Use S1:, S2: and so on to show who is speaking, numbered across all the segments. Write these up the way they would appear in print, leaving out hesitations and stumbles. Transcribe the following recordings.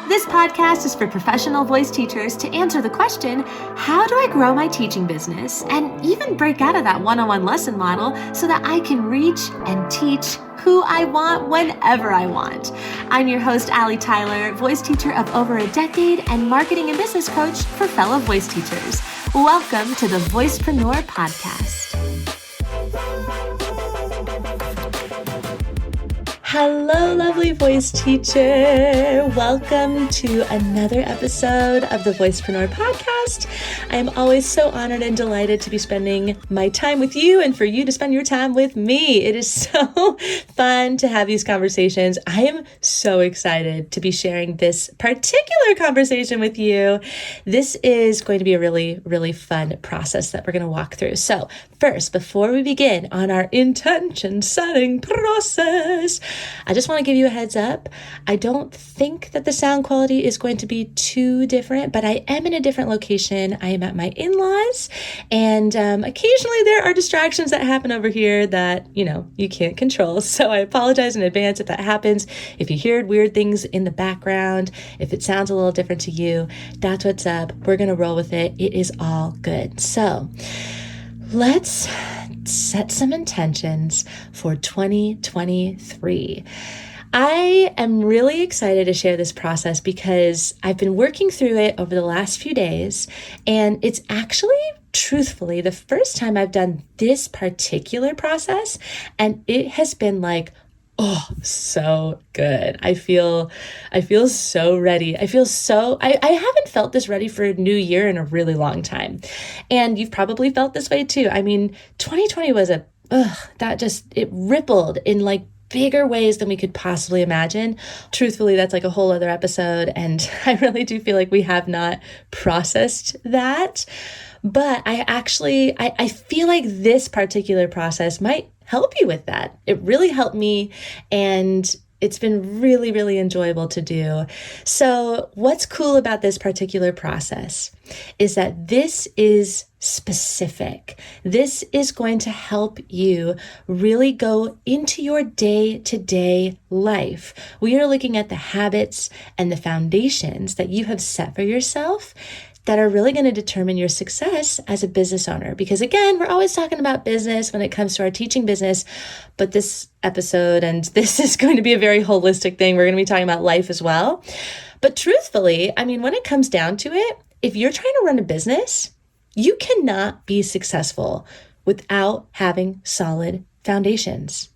S1: This podcast is for professional voice teachers to answer the question, how do I grow my teaching business and even break out of that one-on-one lesson model so that I can reach and teach who I want whenever I want. I'm your host, Allie Tyler, voice teacher of over a decade and marketing and business coach for fellow voice teachers. Welcome to the Voicepreneur Podcast. Hello, lovely voice teacher. Welcome to another episode of the Voicepreneur Podcast. I am always so honored and delighted to be spending my time with you and for you to spend your time with me. It is so fun to have these conversations. I am so excited to be sharing this particular conversation with you. This is going to be a really, really fun process that we're going to walk through. So first, before we begin on our intention setting process, I just want to give you a heads up. I don't think that the sound quality is going to be too different, but I am in a different location. I am at my in-laws, and occasionally there are distractions that happen over here that, you can't control. So I apologize in advance if that happens. If you hear weird things in the background, if it sounds a little different to you, that's what's up. We're going to roll with it. It is all good. So let's set some intentions for 2023. I am really excited to share this process because I've been working through it over the last few days, and it's actually, truthfully, the first time I've done this particular process, and it has been like, oh, so good. I feel so ready. I haven't felt this ready for a new year in a really long time. And you've probably felt this way too. I mean, 2020 was it rippled in like bigger ways than we could possibly imagine. Truthfully, that's like a whole other episode. And I really do feel like we have not processed that. But I feel like this particular process might help you with that. It really helped me, and it's been really, really enjoyable to do. So what's cool about this particular process is that this is specific. This is going to help you really go into your day-to-day life. We are looking at the habits and the foundations that you have set for yourself that are really going to determine your success as a business owner. Because again, we're always talking about business when it comes to our teaching business, but this episode, and this is going to be a very holistic thing, we're going to be talking about life as well. But truthfully, I mean, when it comes down to it, if you're trying to run a business, you cannot be successful without having solid foundations.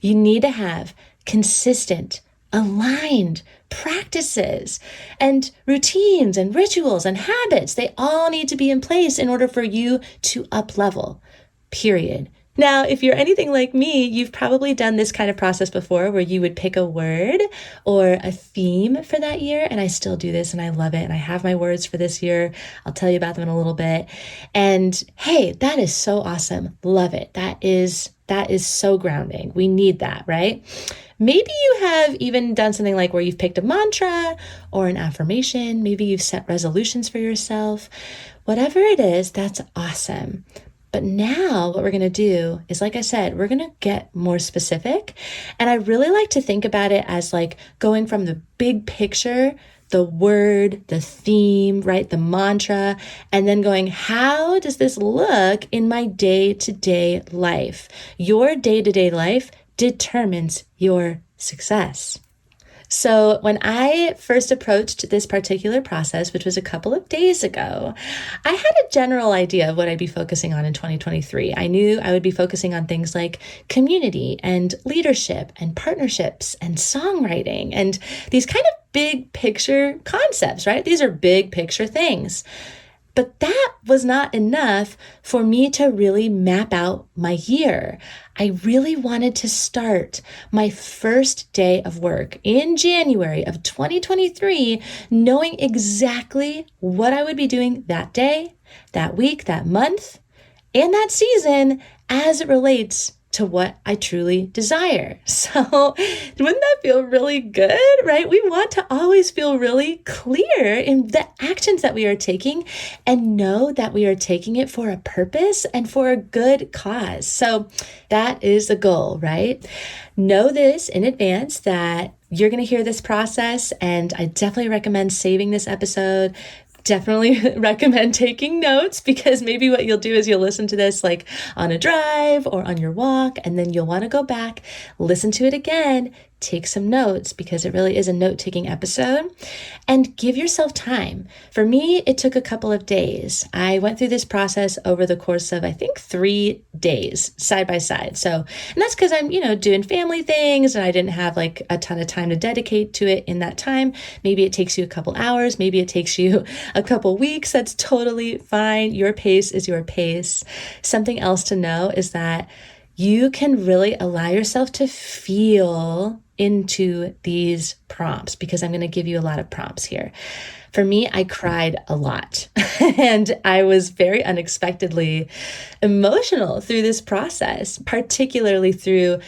S1: You need to have consistent, aligned practices and routines and rituals and habits. They all need to be in place in order for you to up level, period. Now, if you're anything like me, you've probably done this kind of process before where you would pick a word or a theme for that year. And I still do this and I love it. And I have my words for this year. I'll tell you about them in a little bit. And hey, that is so awesome. Love it. That is so grounding. We need that, right? Maybe you have even done something like where you've picked a mantra or an affirmation. Maybe you've set resolutions for yourself. Whatever it is, that's awesome. But now what we're going to do is, like I said, we're going to get more specific. And I really like to think about it as like going from the big picture, the word, the theme, right? The mantra, and then going, how does this look in my day-to-day life? Your day-to-day life determines your success. So when I first approached this particular process, which was a couple of days ago, I had a general idea of what I'd be focusing on in 2023. I knew I would be focusing on things like community and leadership and partnerships and songwriting and these kind of big picture concepts, right? These are big picture things. But that was not enough for me to really map out my year. I really wanted to start my first day of work in January of 2023, knowing exactly what I would be doing that day, that week, that month, and that season as it relates to what I truly desire. So wouldn't that feel really good, right? We want to always feel really clear in the actions that we are taking and know that we are taking it for a purpose and for a good cause. So that is the goal, right? Know this in advance that you're going to hear this process, and I definitely recommend saving this episode. Definitely recommend taking notes, because maybe what you'll do is you'll listen to this like on a drive or on your walk, and then you'll want to go back, listen to it again, take some notes, because it really is a note-taking episode, and give yourself time. For me, it took a couple of days. I went through this process over the course of, I think, 3 days side by side. So, and that's because I'm, doing family things and I didn't have like a ton of time to dedicate to it in that time. Maybe it takes you a couple hours. Maybe it takes you a couple weeks. That's totally fine. Your pace is your pace. Something else to know is that you can really allow yourself to feel into these prompts, because I'm going to give you a lot of prompts here. For me, I cried a lot and I was very unexpectedly emotional through this process, particularly through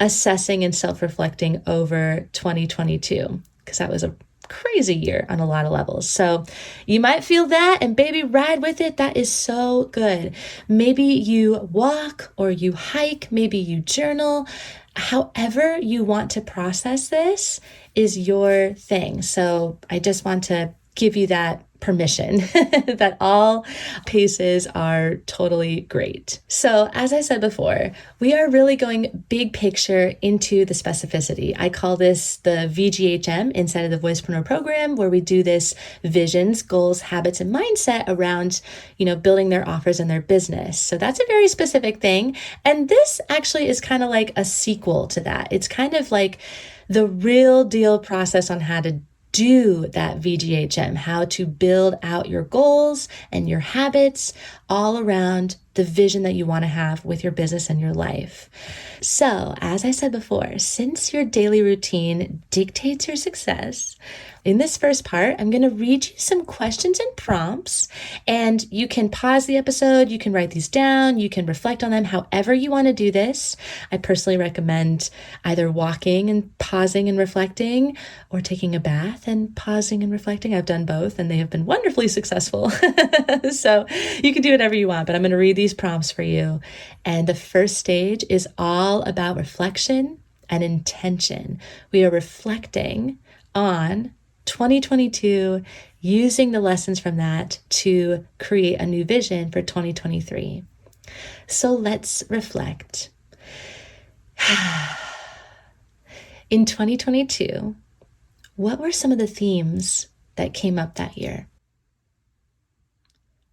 S1: assessing and self-reflecting over 2022, because that was a crazy year on a lot of levels. So you might feel that, and baby, ride with it. That is so good. Maybe you walk or you hike, maybe you journal. However you want to process this is your thing. So I just want to give you that permission that all paces are totally great. So as I said before, we are really going big picture into the specificity. I call this the VGHM inside of the Voicepreneur program, where we do this visions, goals, habits, and mindset around, building their offers and their business. So that's a very specific thing. And this actually is kind of like a sequel to that. It's kind of like the real deal process on how to do that VGHM, how to build out your goals and your habits all around the vision that you want to have with your business and your life. So, as I said before, since your daily routine dictates your success, in this first part, I'm going to read you some questions and prompts, and you can pause the episode, you can write these down, you can reflect on them however you want to do this. I personally recommend either walking and pausing and reflecting, or taking a bath and pausing and reflecting. I've done both and they have been wonderfully successful. So you can do whatever you want, but I'm going to read these prompts for you. And the first stage is all about reflection and intention. We are reflecting on 2022, using the lessons from that to create a new vision for 2023. So let's reflect. In 2022, what were some of the themes that came up that year?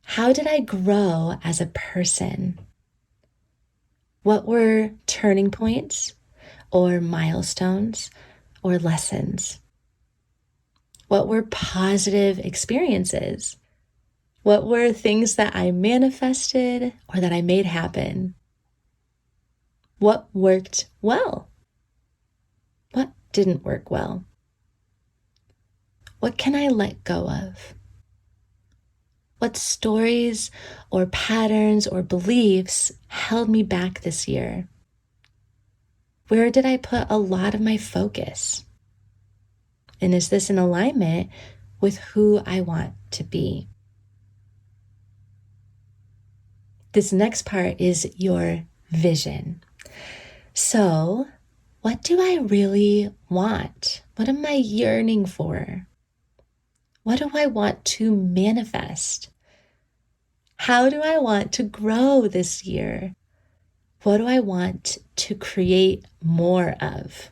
S1: How did I grow as a person? What were turning points or milestones or lessons? What were positive experiences? What were things that I manifested or that I made happen? What worked well? What didn't work well? What can I let go of? What stories or patterns or beliefs held me back this year? Where did I put a lot of my focus? And is this in alignment with who I want to be? This next part is your vision. So, what do I really want? What am I yearning for? What do I want to manifest? How do I want to grow this year? What do I want to create more of?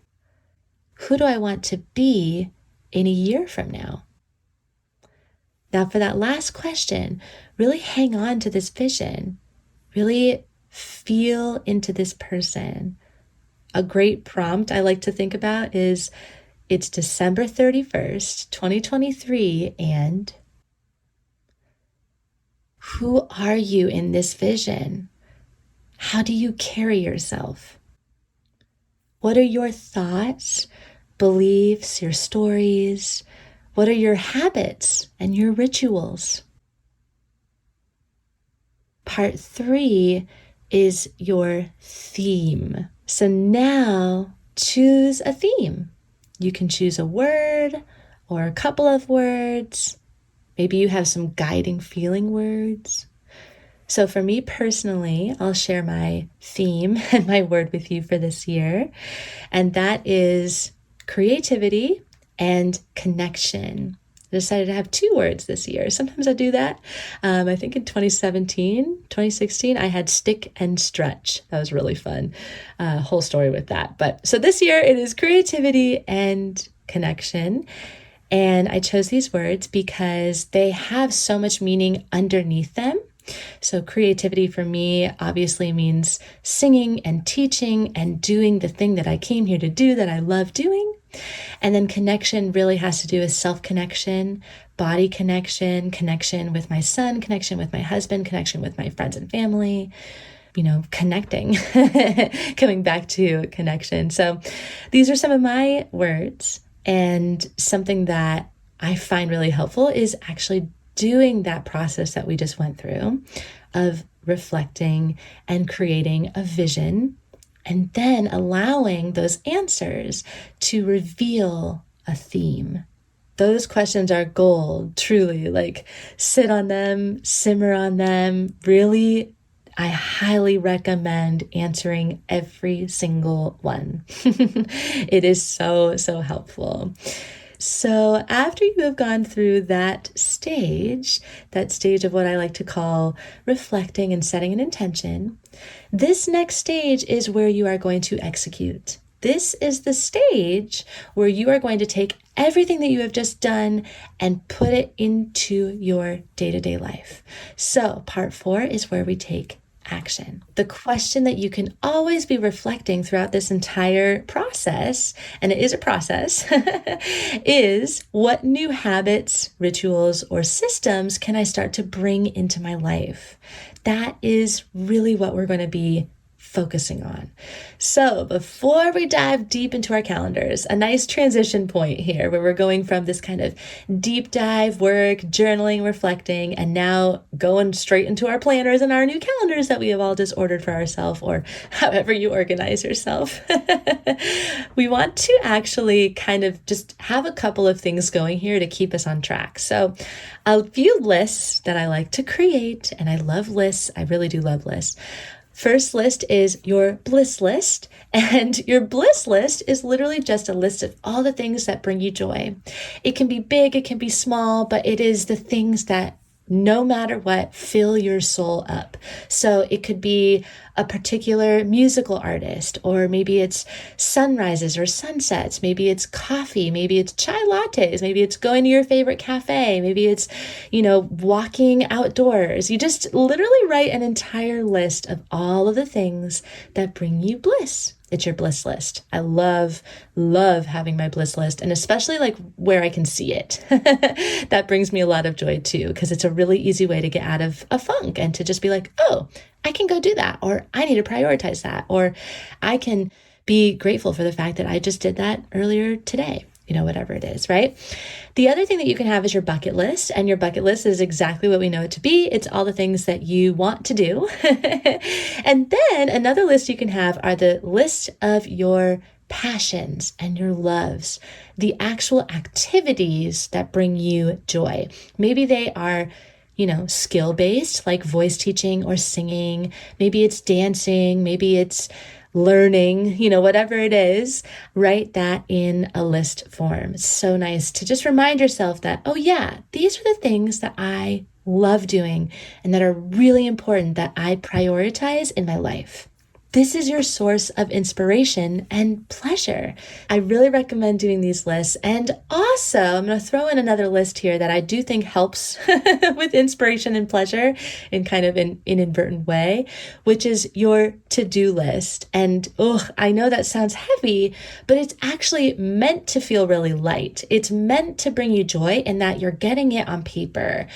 S1: Who do I want to be in a year from now? Now, for that last question, really hang on to this vision. Really feel into this person. A great prompt I like to think about is, it's December 31st, 2023, and who are you in this vision? How do you carry yourself? What are your thoughts, beliefs, your stories? What are your habits and your rituals? Part 3 is your theme. So now choose a theme. You can choose a word or a couple of words. Maybe you have some guiding feeling words. So for me personally, I'll share my theme and my word with you for this year. And that is creativity and connection. I decided to have 2 words this year. Sometimes I do that. I think in 2016, I had stick and stretch. That was really fun. Whole story with that. But so this year it is creativity and connection. And I chose these words because they have so much meaning underneath them. So creativity for me obviously means singing and teaching and doing the thing that I came here to do that I love doing. And then connection really has to do with self-connection, body connection, connection with my son, connection with my husband, connection with my friends and family, connecting, coming back to connection. So these are some of my words, and something that I find really helpful is actually doing that process that we just went through of reflecting and creating a vision, and then allowing those answers to reveal a theme. Those questions are gold, truly. Like, sit on them, simmer on them. Really, I highly recommend answering every single one. It is so, so helpful. So after you have gone through that stage of what I like to call reflecting and setting an intention, this next stage is where you are going to execute. This is the stage where you are going to take everything that you have just done and put it into your day-to-day life. So part 4 is where we take action. The question that you can always be reflecting throughout this entire process, and it is a process, is what new habits, rituals, or systems can I start to bring into my life? That is really what we're going to be focusing on. So before we dive deep into our calendars, a nice transition point here where we're going from this kind of deep dive work, journaling, reflecting, and now going straight into our planners and our new calendars that we have all just ordered for ourselves, or however you organize yourself. We want to actually kind of just have a couple of things going here to keep us on track. So a few lists that I like to create, and I love lists. I really do love lists. First list is your bliss list, and your bliss list is literally just a list of all the things that bring you joy. It can be big, it can be small, but it is the things that no matter what, fill your soul up. So it could be a particular musical artist, or maybe it's sunrises or sunsets. Maybe it's coffee. Maybe it's chai lattes. Maybe it's going to your favorite cafe. Maybe it's, walking outdoors. You just literally write an entire list of all of the things that bring you bliss. It's your bliss list. I love having my bliss list, and especially like where I can see it. That brings me a lot of joy too, because it's a really easy way to get out of a funk and to just be like, oh, I can go do that, or I need to prioritize that, or I can be grateful for the fact that I just did that earlier today. Whatever it is, right? The other thing that you can have is your bucket list, and your bucket list is exactly what we know it to be. It's all the things that you want to do. And then another list you can have are the list of your passions and your loves, the actual activities that bring you joy. Maybe they are skill-based, like voice teaching or singing. Maybe it's dancing. Maybe it's learning, whatever it is, write that in a list form. It's so nice to just remind yourself that, oh yeah, these are the things that I love doing and that are really important that I prioritize in my life. This is your source of inspiration and pleasure. I really recommend doing these lists. And also, I'm going to throw in another list here that I do think helps with inspiration and pleasure in kind of an inadvertent way, which is your to-do list. And I know that sounds heavy, but it's actually meant to feel really light. It's meant to bring you joy in that you're getting it on paper.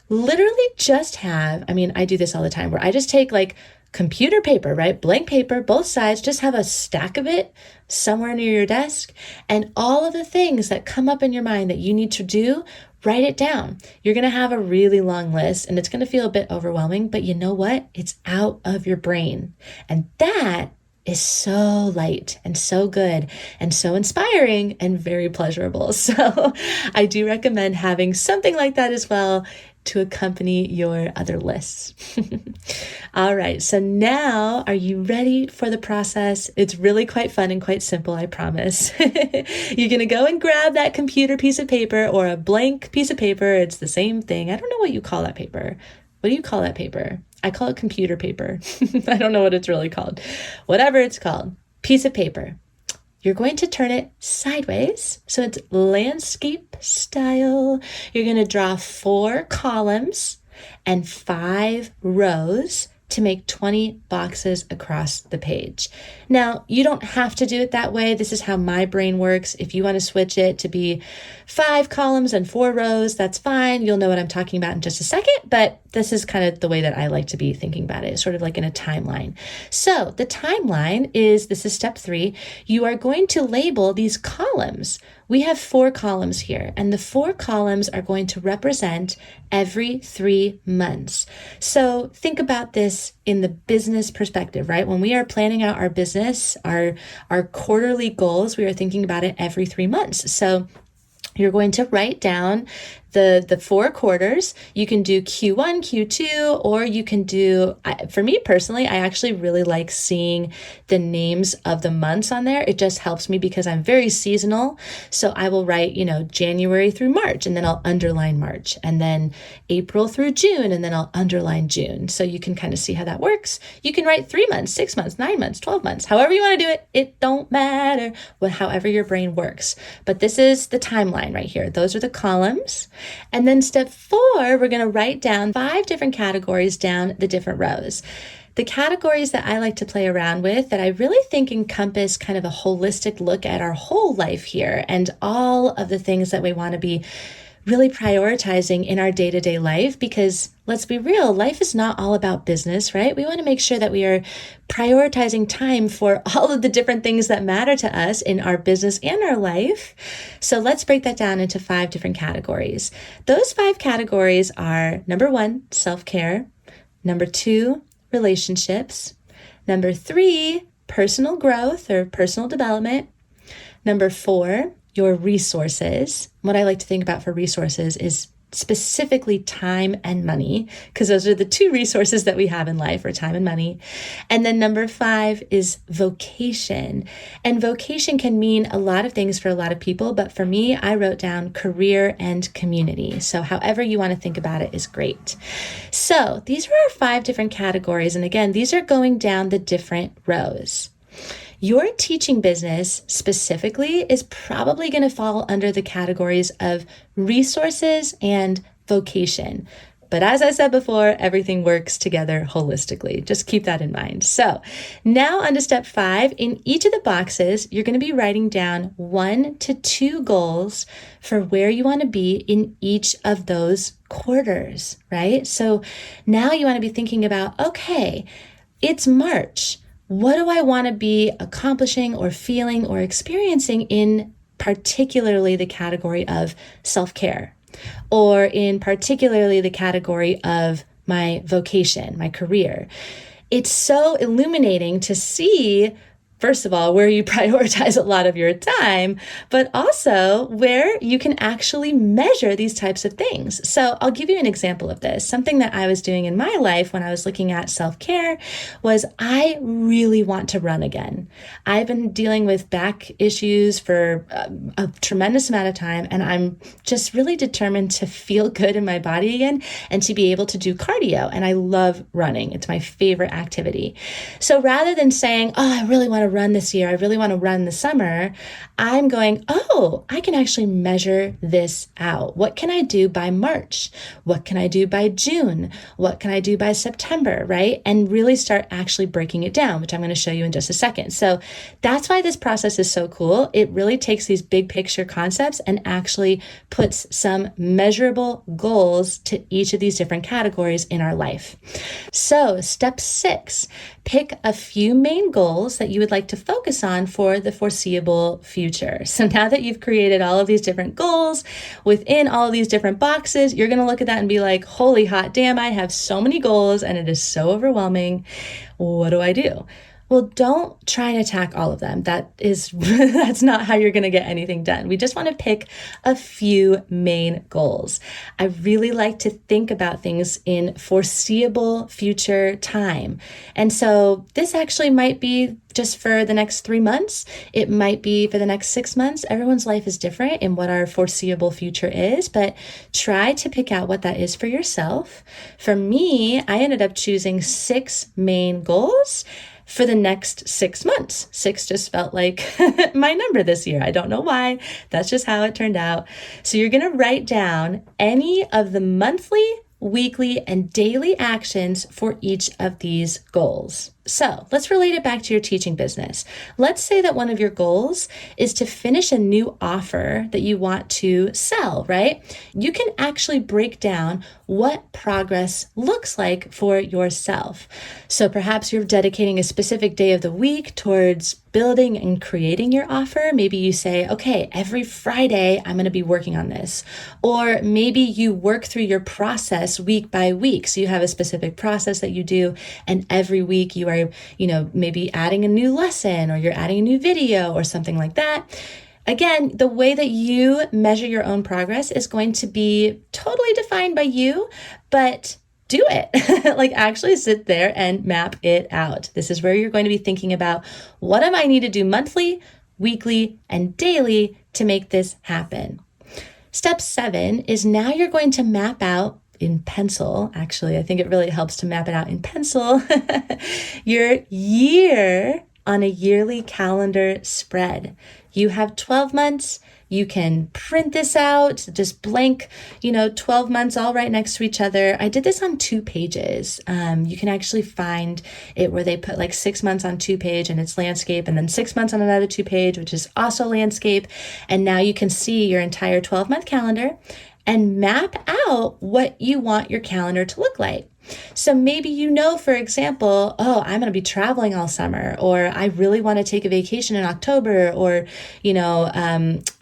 S1: Literally just I do this all the time, where I just take like computer paper, right? Blank paper, both sides, just have a stack of it somewhere near your desk. And all of the things that come up in your mind that you need to do, write it down. You're going to have a really long list and it's going to feel a bit overwhelming, but you know what? It's out of your brain. And that is so light and so good and so inspiring and very pleasurable. So I do recommend having something like that as well to accompany your other lists. All right, so now are you ready for the process? It's really quite fun and quite simple, I promise. You're going to go and grab that computer piece of paper or a blank piece of paper. It's the same thing. I don't know what you call that paper. What do you call that paper? I call it computer paper. I don't know what it's really called. Whatever it's called, piece of paper. You're going to turn it sideways, so it's landscape style. You're going to draw 4 columns and 5 rows to make 20 boxes across the page. Now, you don't have to do it that way. This is how my brain works. If you want to switch it to be 5 columns and 4 rows, that's fine. You'll know what I'm talking about in just a second, but this is kind of the way that I like to be thinking about it. It's sort of like in a timeline. So the timeline is, this is step 3. You are going to label these columns. We have 4 columns here, and the 4 columns are going to represent every 3 months. So think about this in the business perspective, right? When we are planning out our business, our quarterly goals, we are thinking about it every 3 months. So you're going to write down the 4 quarters. You can do Q1, Q2, or you can do, for me personally, I actually really like seeing the names of the months on there. It just helps me because I'm very seasonal. So I will write, January through March, and then I'll underline March, and then April through June, and then I'll underline June. So you can kind of see how that works. You can write 3 months, 6 months, 9 months, 12 months, however you want to do it. It don't matter, however your brain works. But this is the timeline right here. Those are the columns. And then step 4, we're going to write down 5 different categories down the different rows. The categories that I like to play around with that I really think encompass kind of a holistic look at our whole life here and all of the things that we want to be really prioritizing in our day-to-day life, because let's be real, life is not all about business, right? We want to make sure that we are prioritizing time for all of the different things that matter to us in our business and our life. So let's break that down into 5 different categories. Those 5 categories are, number 1, self-care. Number 2, relationships. Number 3, personal growth or personal development. Number 4, your resources. What I like to think about for resources is specifically time and money, because those are the 2 resources that we have in life, are time and money. And then number 5 is vocation. And vocation can mean a lot of things for a lot of people, but for me, I wrote down career and community. So however you want to think about it is great. So these are our 5 different categories. And again, these are going down the different rows. Your teaching business specifically is probably going to fall under the categories of resources and vocation. But as I said before, everything works together holistically. Just keep that in mind. So now on to step 5. In each of the boxes, you're going to be writing down 1 to 2 goals for where you want to be in each of those quarters, right? So now you want to be thinking about, okay, it's March. What do I want to be accomplishing or feeling or experiencing in particularly the category of self-care, or in particularly the category of my vocation, my career? It's so illuminating to see, first of all, where you prioritize a lot of your time, but also where you can actually measure these types of things. So I'll give you an example of this. Something that I was doing in my life when I was looking at self-care was I really want to run again. I've been dealing with back issues for a tremendous amount of time, and I'm just really determined to feel good in my body again and to be able to do cardio. And I love running. It's my favorite activity. So rather than saying, oh, I really want to to run this year. I really want to run this summer. I'm going, oh, I can actually measure this out. What can I do by March? What can I do by June? What can I do by September, right? And really start actually breaking it down, which I'm going to show you in just a second. So that's why this process is so cool. It really takes these big picture concepts and actually puts some measurable goals to each of these different categories in our life. So step 6, pick a few main goals that you would like to focus on for the foreseeable future. So now that you've created all of these different goals within all of these different boxes, you're going to look at that and be like, holy hot damn, I have so many goals and it is so overwhelming. What do I do? Well, don't try and attack all of them. That's not how you're going to get anything done. We just want to pick a few main goals. I really like to think about things in foreseeable future time. And so this actually might be just for the next 3 months. It might be for the next 6 months. Everyone's life is different in what our foreseeable future is, but try to pick out what that is for yourself. For me, I ended up choosing 6 main goals for the next 6 months. 6 just felt like my number this year. I don't know why. That's just how it turned out. So you're going to write down any of the monthly, weekly, and daily actions for each of these goals. So let's relate it back to your teaching business. Let's say that one of your goals is to finish a new offer that you want to sell, right? You can actually break down what progress looks like for yourself. So perhaps you're dedicating a specific day of the week towards building and creating your offer. Maybe you say, okay, every Friday, I'm going to be working on this. Or maybe you work through your process week by week. So you have a specific process that you do, and every week you are maybe adding a new lesson, or you're adding a new video or something like that. Again, the way that you measure your own progress is going to be totally defined by you, but do it. Like actually sit there and map it out. This is where you're going to be thinking about, what do I need to do monthly, weekly, and daily to make this happen? Step 7 is now you're going to map out in pencil. Actually, I think it really helps to map it out in pencil. Your year on a yearly calendar spread. You have 12 months. You can print this out, just blank, 12 months all right next to each other. I did this on 2 pages. You can actually find it where they put like 6 months on 2 page and it's landscape, and then 6 months on another 2 page, which is also landscape. And now you can see your entire 12-month calendar and map out what you want your calendar to look like. So maybe for example, I'm going to be traveling all summer, or I really want to take a vacation in October, or,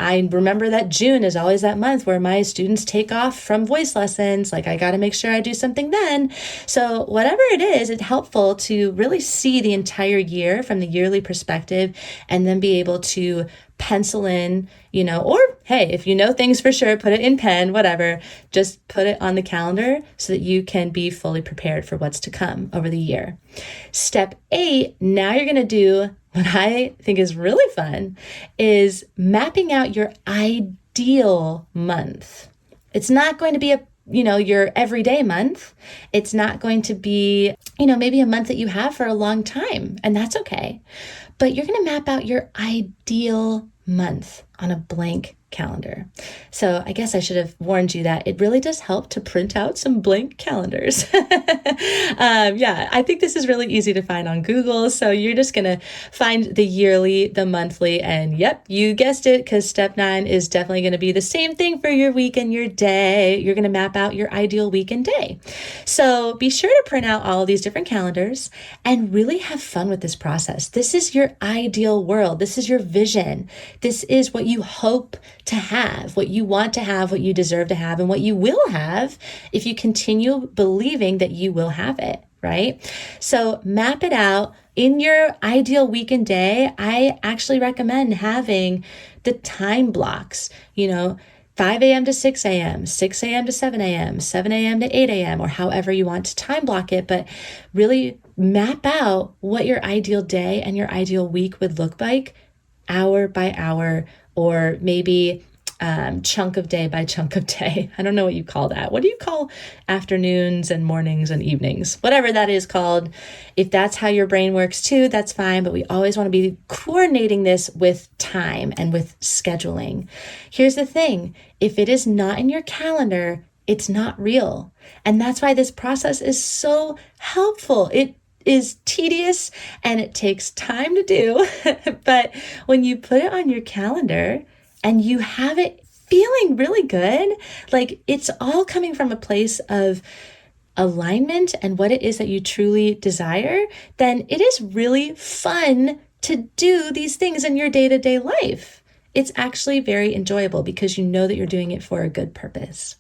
S1: I remember that June is always that month where my students take off from voice lessons. Like I got to make sure I do something then. So whatever it is, it's helpful to really see the entire year from the yearly perspective, and then be able to pencil in, or hey, if you know things for sure, put it in pen, whatever, just put it on the calendar so that you can be fully prepared for what's to come over the year. Step 8, now you're going to do what I think is really fun, is mapping out your ideal month. It's not going to be your everyday month. It's not going to be, maybe a month that you have for a long time, and that's okay. But you're going to map out your ideal month on a blank calendar. So I guess I should have warned you that it really does help to print out some blank calendars. I think this is really easy to find on Google. So you're just going to find the yearly, the monthly, and yep, you guessed it, because step 9 is definitely going to be the same thing for your week and your day. You're going to map out your ideal week and day. So be sure to print out all of these different calendars and really have fun with this process. This is your ideal world. This is your vision. This is what you hope to have, what you want to have, what you deserve to have, and what you will have if you continue believing that you will have it, right? So map it out. In your ideal week and day, I actually recommend having the time blocks, 5 a.m. to 6 a.m., 6 a.m. to 7 a.m., 7 a.m. to 8 a.m., or however you want to time block it, but really map out what your ideal day and your ideal week would look like hour by hour, or maybe chunk of day by chunk of day. I don't know what you call that. What do you call afternoons and mornings and evenings? Whatever that is called. If that's how your brain works too, that's fine. But we always want to be coordinating this with time and with scheduling. Here's the thing. If it is not in your calendar, it's not real. And that's why this process is so helpful. It is tedious and it takes time to do. But when you put it on your calendar and you have it feeling really good, like it's all coming from a place of alignment and what it is that you truly desire, then it is really fun to do these things in your day-to-day life. It's actually very enjoyable because you know that you're doing it for a good purpose.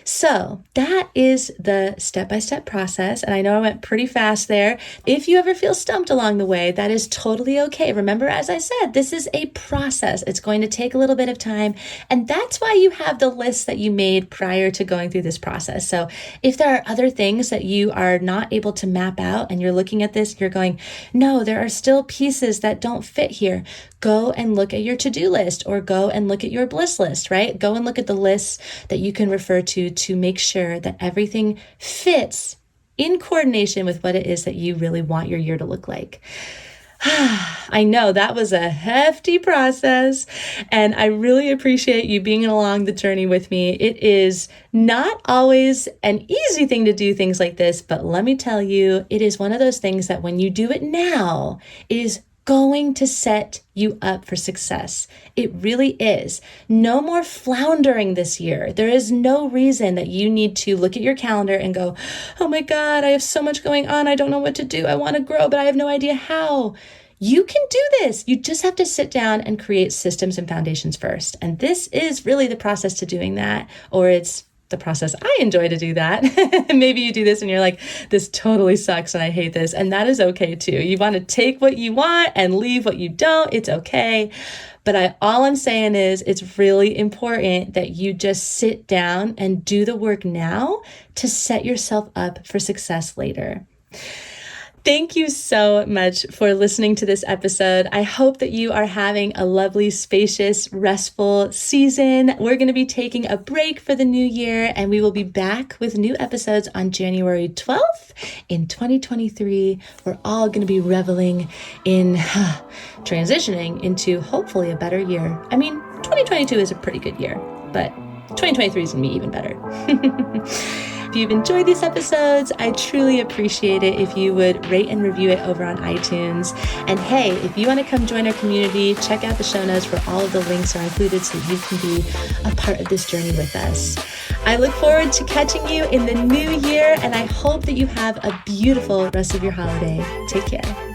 S1: So that is the step-by-step process. And I know I went pretty fast there. If you ever feel stumped along the way, that is totally okay. Remember, as I said, this is a process. It's going to take a little bit of time. And that's why you have the list that you made prior to going through this process. So if there are other things that you are not able to map out and you're looking at this, you're going, no, there are still pieces that don't fit here. Go and look at your to-do list or go and look at your bliss list, right? Go and look at the lists that you can refer to make sure that everything fits in coordination with what it is that you really want your year to look like. I know that was a hefty process, and I really appreciate you being along the journey with me. It is not always an easy thing to do things like this, but let me tell you, it is one of those things that when you do it now, it is going to set you up for success. It really is. No more floundering this year. There is no reason that you need to look at your calendar and go, oh my God, I have so much going on. I don't know what to do. I want to grow, but I have no idea how. You can do this. You just have to sit down and create systems and foundations first. And this is really the process to doing that, or it's the process I enjoy to do that. Maybe you do this and you're like, this totally sucks and I hate this. And that is okay too. You want to take what you want and leave what you don't. It's okay. But all I'm saying is it's really important that you just sit down and do the work now to set yourself up for success later. Thank you so much for listening to this episode. I hope that you are having a lovely, spacious, restful season. We're going to be taking a break for the new year, and we will be back with new episodes on January 12th in 2023. We're all going to be reveling in transitioning into hopefully a better year. I mean, 2022 is a pretty good year, but 2023 is going to be even better. If you've enjoyed these episodes, I truly appreciate it if you would rate and review it over on iTunes. And hey, if you want to come join our community, check out the show notes where all of the links are included so you can be a part of this journey with us. I look forward to catching you in the new year, and I hope that you have a beautiful rest of your holiday. Take care.